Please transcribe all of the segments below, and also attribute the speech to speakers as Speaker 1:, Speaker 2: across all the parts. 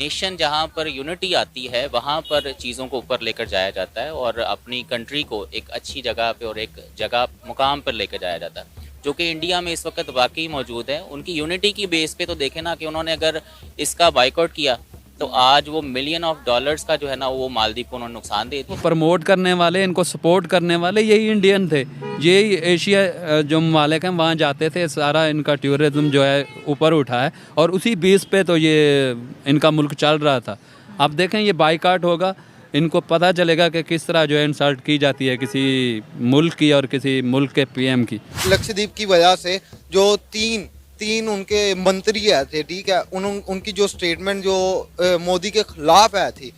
Speaker 1: Nation जहाँ पर unity आती है वहाँ पर चीज़ों को ऊपर लेकर जाया जाता है और अपनी कंट्री को एक अच्छी जगह पे और एक जगह मुकाम पर लेकर जाया जाता है, जो कि इंडिया में इस वक्त वाकई मौजूद है। उनकी यूनिटी की बेस पे तो देखें ना कि उन्होंने अगर इसका बाइकआउट किया तो आज वो मिलियन ऑफ डॉलर्स का जो है ना वो मालदीव को उन्होंने नुकसान दे दिया।
Speaker 2: प्रमोट करने वाले, इनको सपोर्ट करने वाले यही इंडियन थे। यही एशिया जो ममालिक हैं वहाँ जाते थे, सारा इनका टूरिज्म जो है ऊपर उठा है और उसी बेस पे तो ये इनका मुल्क चल रहा था। अब देखें ये बाइकाट होगा, इनको पता चलेगा कि किस तरह जो है इंसल्ट की जाती है किसी मुल्क की और किसी मुल्क के पीएम की।
Speaker 3: लक्षद्वीप की वजह से जो तीन उनके मंत्री आए थे, ठीक है, उनकी जो स्टेटमेंट जो मोदी के खिलाफ आई थी,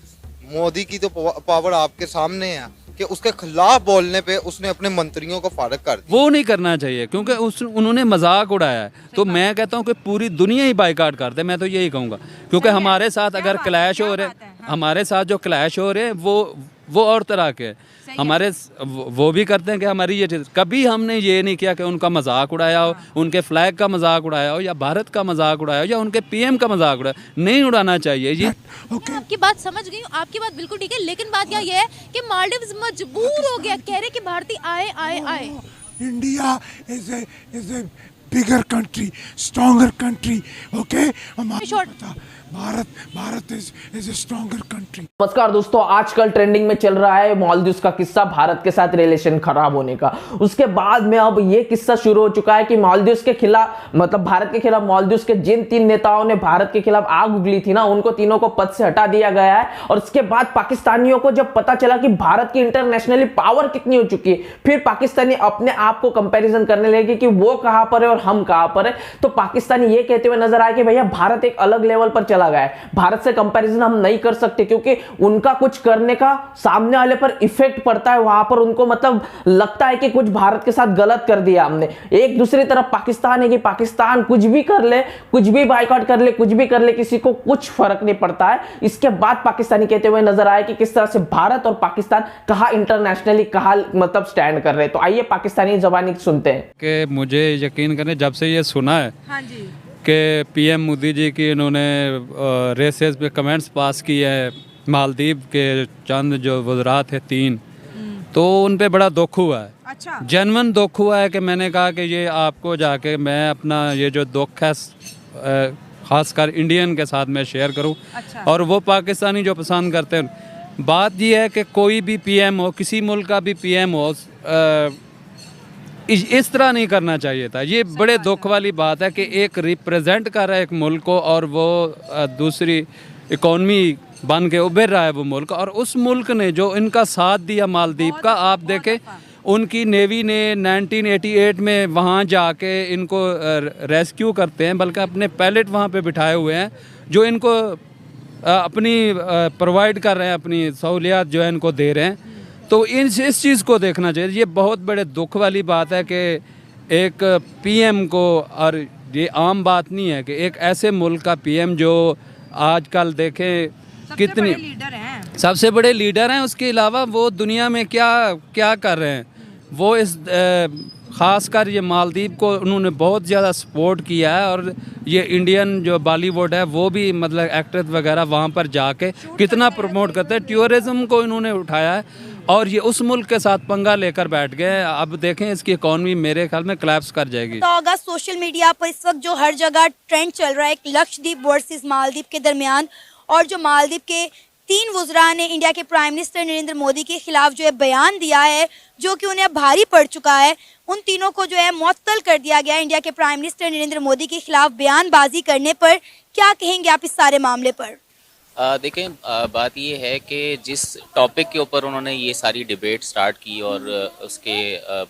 Speaker 3: मोदी की तो पावर आपके सामने है कि उसके खिलाफ बोलने पे उसने अपने मंत्रियों को फारिग कर दिया।
Speaker 2: वो नहीं करना चाहिए क्योंकि उन्होंने मजाक उड़ाया है। तो मैं कहता हूँ कि पूरी दुनिया ही बाइकाट कर दे, मैं तो यही कहूँगा। क्योंकि हमारे साथ अगर क्लैश हो रहे, हमारे साथ जो क्लैश हो रहे हैं वो और तरह के हमारे वो भी करते हैं कि हमारी ये चीज़, कभी हमने ये नहीं किया कि उनका मजाक उड़ाया हो, उनके फ्लैग का मजाक उड़ाया हो या भारत का मजाक उड़ाया हो या उनके पीएम का मजाक उड़ाया, नहीं उड़ाना चाहिए ये।
Speaker 4: मैं आपकी बात समझ गई हूँ, आपकी बात बिल्कुल ठीक है, लेकिन बात क्या ये है कि मालदीव्स मजबूर हो गया, कह रहे कि भारतीय आए आए आए।
Speaker 5: India is a bigger country, stronger country. Okay? Bharat is a stronger country.
Speaker 6: नमस्कार दोस्तों, आजकल ट्रेंडिंग में चल रहा है मालदीव्स का किस्सा, भारत के साथ रिलेशन खराब होने का। उसके बाद में अब ये किस्सा शुरू हो चुका है कि मालदीव्स के खिलाफ, मतलब भारत के खिलाफ मालदीव्स के जिन 3 नेताओं ने भारत के खिलाफ आग उगली थी ना, उनको तीनों को पद से हटा दिया गया है। और उसके बाद पाकिस्तानियों को जब पता चला कि भारत की इंटरनेशनली पावर कितनी हो चुकी है, फिर पाकिस्तानी अपने आप को कंपेरिजन करने लगे कि वो कहां पर है और हम कहां पर है। तो पाकिस्तानी ये कहते हुए नजर आए कि भैया भारत एक अलग लेवल पर चला गया है, भारत से कंपैरिजन हम नहीं कर सकते, क्योंकि उनका कुछ करने का सामने वाले पर इफेक्ट पड़ता है। वहां पर उनको मतलब लगता है कि कुछ भारत के साथ गलत कर दिया हमने। एक दूसरी तरफ पाकिस्तान है कि पाकिस्तान कुछ भी कर ले, कुछ भी बाइकआउट कर ले, कुछ भी कर ले, किसी को कुछ फर्क नहीं पड़ता है। इसके बाद पाकिस्तानी कहते हुए नजर आए कि किस तरह से भारत और पाकिस्तान कहां इंटरनेशनली कहां मतलब स्टैंड कर रहे हैं। तो आइए पाकिस्तानी जबानी सुनते हैं।
Speaker 2: कि मुझे यकीन करें, जब से ये सुना है
Speaker 4: हाँ जी
Speaker 2: कि पीएम मोदी जी की इन्होंने रेसेस पे कमेंट्स पास किए हैं, मालदीव के चंद जो वज़रा थे 3, तो उन पे बड़ा दुख हुआ है।
Speaker 4: अच्छा,
Speaker 2: जेन्युइन दुख हुआ है कि मैंने कहा कि ये आपको जाके मैं अपना ये जो दुख है ख़ासकर इंडियन के साथ मैं शेयर करूं।
Speaker 4: अच्छा।
Speaker 2: और वो पाकिस्तानी जो पसंद करते हैं। बात ये है कि कोई भी पीएम हो, किसी मुल्क का भी पीएम हो, इस तरह नहीं करना चाहिए था। ये बड़े दुख वाली बात है कि एक रिप्रेजेंट कर रहा है एक मुल्क को और वो दूसरी इकॉनमी बन के उभर रहा है वो मुल्क, और उस मुल्क ने जो इनका साथ दिया मालदीव का, आप देखें उनकी नेवी ने 1988 में वहाँ जाके इनको रेस्क्यू करते हैं, बल्कि अपने पायलट वहाँ पे बिठाए हुए हैं जो इनको अपनी प्रोवाइड कर रहे हैं, अपनी सहूलियात जो है इनको दे रहे हैं। तो इस चीज़ को देखना चाहिए। ये बहुत बड़े दुख वाली बात है कि एक पीएम को, और ये आम बात नहीं है कि एक ऐसे मुल्क का पीएम जो आजकल देखें कितने सबसे बड़े लीडर हैं, उसके अलावा वो दुनिया में क्या क्या कर रहे हैं, वो इस ख़ासकर ये मालदीव को उन्होंने बहुत ज़्यादा सपोर्ट किया है। और ये इंडियन जो बॉलीवुड है वो भी मतलब एक्टर्स वगैरह वहाँ पर जाके कितना प्रमोट करते हैं, टूरिज़्म को इन्होंने उठाया है। और ये उस मुल्क के साथ पंगा लेकर बैठ गए। अब देखें इसकी इकॉनमी मेरे ख्याल में कोलैप्स कर जाएगी।
Speaker 4: तो अगस्त सोशल मीडिया पर इस वक्त जो हर जगह ट्रेंड चल रहा है एक लक्षद्वीप वर्सेस मालदीव के दरमियान, और जो मालदीव के 3 वुज़रा ने इंडिया के प्राइम मिनिस्टर नरेंद्र मोदी के खिलाफ जो है बयान दिया है, जो कि उन्हें भारी पड़ चुका है। उन तीनों को जो है मुअत्तल कर दिया गया इंडिया के प्राइम मिनिस्टर नरेंद्र मोदी के खिलाफ बयानबाजी करने पर। क्या कहेंगे आप इस सारे मामले पर?
Speaker 1: देखें, बात ये है कि जिस टॉपिक के ऊपर उन्होंने ये सारी डिबेट स्टार्ट की और उसके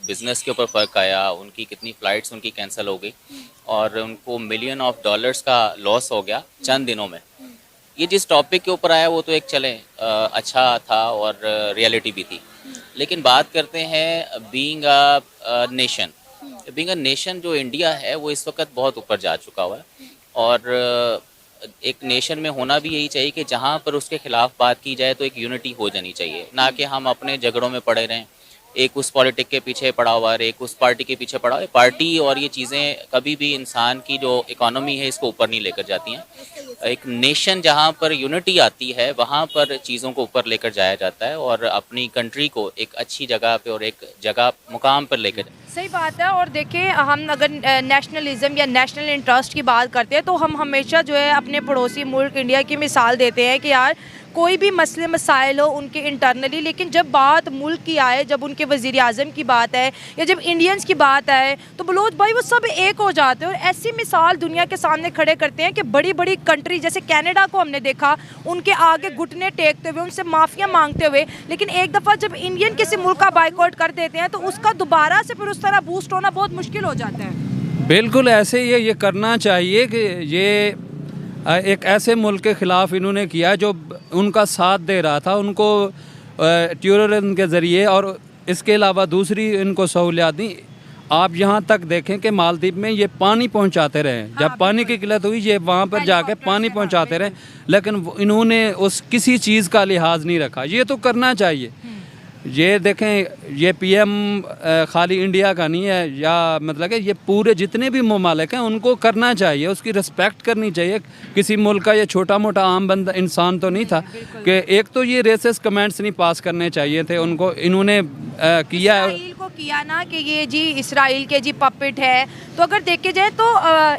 Speaker 1: बिज़नेस के ऊपर फ़र्क आया, उनकी कितनी फ़्लाइट्स उनकी कैंसिल हो गई और उनको मिलियन ऑफ डॉलर्स का लॉस हो गया चंद दिनों में। ये जिस टॉपिक के ऊपर आया वो तो एक चले अच्छा था और रियलिटी भी थी, लेकिन बात करते हैं बीइंग अ नेशन जो इंडिया है वो इस वक्त बहुत ऊपर जा चुका हुआ है। और एक नेशन में होना भी यही चाहिए कि जहाँ पर उसके खिलाफ बात की जाए तो एक यूनिटी हो जानी चाहिए, ना कि हम अपने झगड़ों में पड़े रहें। एक उस पॉलिटिक के पीछे पड़ा हुआ है, एक उस पार्टी के पीछे पड़ा हुआ है। पार्टी और ये चीज़ें कभी भी इंसान की जो इकोनॉमी है इसको ऊपर नहीं लेकर जाती हैं। एक नेशन जहाँ पर यूनिटी आती है वहाँ पर चीज़ों को ऊपर लेकर जाया जाता है और अपनी कंट्री को एक अच्छी जगह पे और एक जगह मुकाम पर लेकर।
Speaker 7: सही बात है। और देखिए, हम अगर नेशनलिज्म या नेशनल इंटरेस्ट की बात करते हैं तो हम हमेशा जो है अपने पड़ोसी मुल्क इंडिया की मिसाल देते हैं कि यार कोई भी मसले मसाइल हो उनके इंटरनली, लेकिन जब बात मुल्क की आए, जब उनके वज़ीर आज़म की बात है या जब इंडियंस की बात आए तो बलोच भाई वो सब एक हो जाते हैं और ऐसी मिसाल दुनिया के सामने खड़े करते हैं कि बड़ी बड़ी कंट्री जैसे कनाडा को हमने देखा, उनके आगे घुटने टेकते हुए, उनसे माफ़िया मांगते हुए, लेकिन एक दफ़ा जब इंडियन किसी मुल्क का बाइकआउट कर देते हैं तो उसका दोबारा से फिर उस तरह बूस्ट होना बहुत मुश्किल हो जाता है।
Speaker 2: बिल्कुल ऐसे ही ये करना चाहिए कि ये एक ऐसे मुल्क के ख़िलाफ़ इन्होंने किया जो उनका साथ दे रहा था, उनको टेररिज्म के ज़रिए, और इसके अलावा दूसरी इनको सहूलियात दी। आप यहाँ तक देखें कि मालदीव में ये पानी पहुँचाते रहे, जब पानी की किल्लत हुई ये वहाँ पर जाके पानी पहुँचाते रहे, लेकिन इन्होंने उस किसी चीज़ का लिहाज नहीं रखा। ये तो करना चाहिए। ये देखें, ये पीएम खाली इंडिया का नहीं है, या मतलब कि ये पूरे जितने भी ममालिक हैं उनको करना चाहिए, उसकी रिस्पेक्ट करनी चाहिए। किसी मुल्क का ये छोटा मोटा आम बंदा इंसान तो नहीं था कि एक तो ये रेसिस्ट कमेंट्स नहीं पास करने चाहिए थे उनको। इन्होंने किया
Speaker 7: किया ना कि ये जी इसराइल के जी पपेट है। तो अगर देखे जाए तो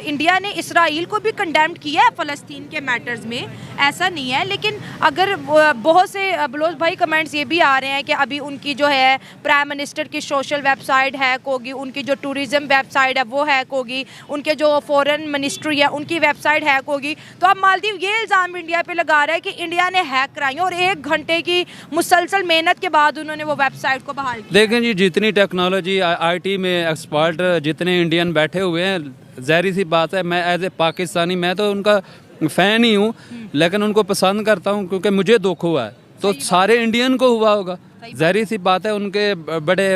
Speaker 7: इंडिया ने इसराइल को भी कंडेम्ड किया है फ़लस्तीन के मैटर्स में, ऐसा नहीं है। लेकिन अगर बहुत से बलोच भाई कमेंट्स ये भी आ रहे हैं कि अभी उनकी जो है प्राइम मिनिस्टर की सोशल वेबसाइट हैक होगी, उनकी जो टूरिज़म वेबसाइट है वो हैक होगी, उनके जो फॉरेन मिनिस्ट्री है उनकी वेबसाइट हैक होगी। तो अब मालदीव ये इल्ज़ाम इंडिया पे लगा रहा है कि इंडिया ने हैक कराई और 1 घंटे की मुसलसल मेहनत के बाद उन्होंने वो वेबसाइट को बहाल किया।
Speaker 2: देखें जी, जितनी टेक्नोलॉजी आईटी में एक्सपर्ट जितने इंडियन बैठे हुए हैं, ज़ाहिर सी बात है, मैं एज ए पाकिस्तानी मैं तो उनका फ़ैन ही हूँ, लेकिन उनको पसंद करता हूँ क्योंकि मुझे दुख हुआ है, तो सारे इंडियन को हुआ होगा। ज़ाहिर सी बात है, उनके बड़े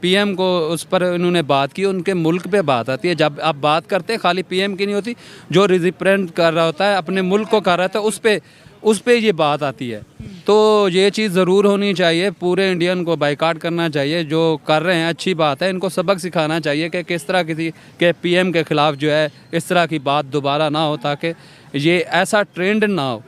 Speaker 2: पीएम को उस पर उन्होंने बात की, उनके मुल्क पे बात आती है। जब आप बात करते हैं खाली पीएम की नहीं होती, जो रिप्रेजेंट कर रहा होता है अपने मुल्क को कर रहा था उस पे ये बात आती है। तो ये चीज़ ज़रूर होनी चाहिए, पूरे इंडियन को बाइकाट करना चाहिए। जो कर रहे हैं अच्छी बात है, इनको सबक सिखाना चाहिए कि किस तरह किसी के पीएम के ख़िलाफ़ जो है इस तरह की बात दोबारा ना हो, ताकि ये ऐसा ट्रेंड ना हो।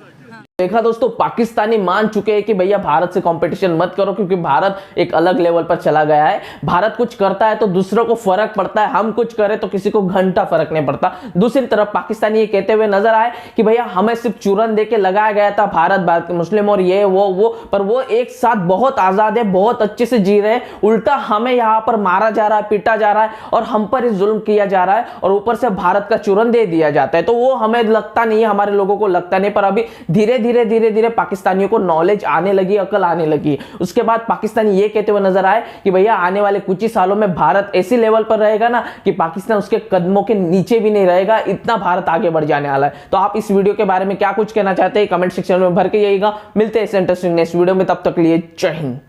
Speaker 6: देखा दोस्तों, पाकिस्तानी मान चुके हैं कि भैया भारत से कंपटीशन मत करो क्योंकि भारत एक अलग लेवल पर चला गया है। भारत कुछ करता है तो दूसरों को फर्क पड़ता है, हम कुछ करें तो किसी को घंटा फर्क नहीं पड़ता। दूसरी तरफ पाकिस्तानी ये कहते हुए नजर आए कि भैया हमें सिर्फ चूरन देके लगाया गया था, भारत मुस्लिम और ये वो पर वो एक साथ बहुत आजाद है, बहुत अच्छे से जी रहे हैं। उल्टा हमें यहाँ पर मारा जा रहा है, पीटा जा रहा है और हम पर ही जुल्म किया जा रहा है और ऊपर से भारत का चूरन दे दिया जाता है। तो वो हमें लगता नहीं है, हमारे लोगों को लगता नहीं, पर अभी धीरे धीरे पाकिस्तानियों को नॉलेज आने लगी, अकल आने लगी। उसके बाद पाकिस्तानी ये कहते हुए नजर आए कि भैया आने वाले कुछ ही सालों में भारत ऐसी लेवल पर रहेगा ना कि पाकिस्तान उसके कदमों के नीचे भी नहीं रहेगा, इतना भारत आगे बढ़ जाने वाला है। तो आप इस वीडियो के बारे में क्या कुछ कहना चाहते हैं कमेंट सेक्शन में भर के जाइएगा। मिलते हैं इस इंटरेस्टिंग नेक्स्ट वीडियो में, तब तक लिए जय हिंद।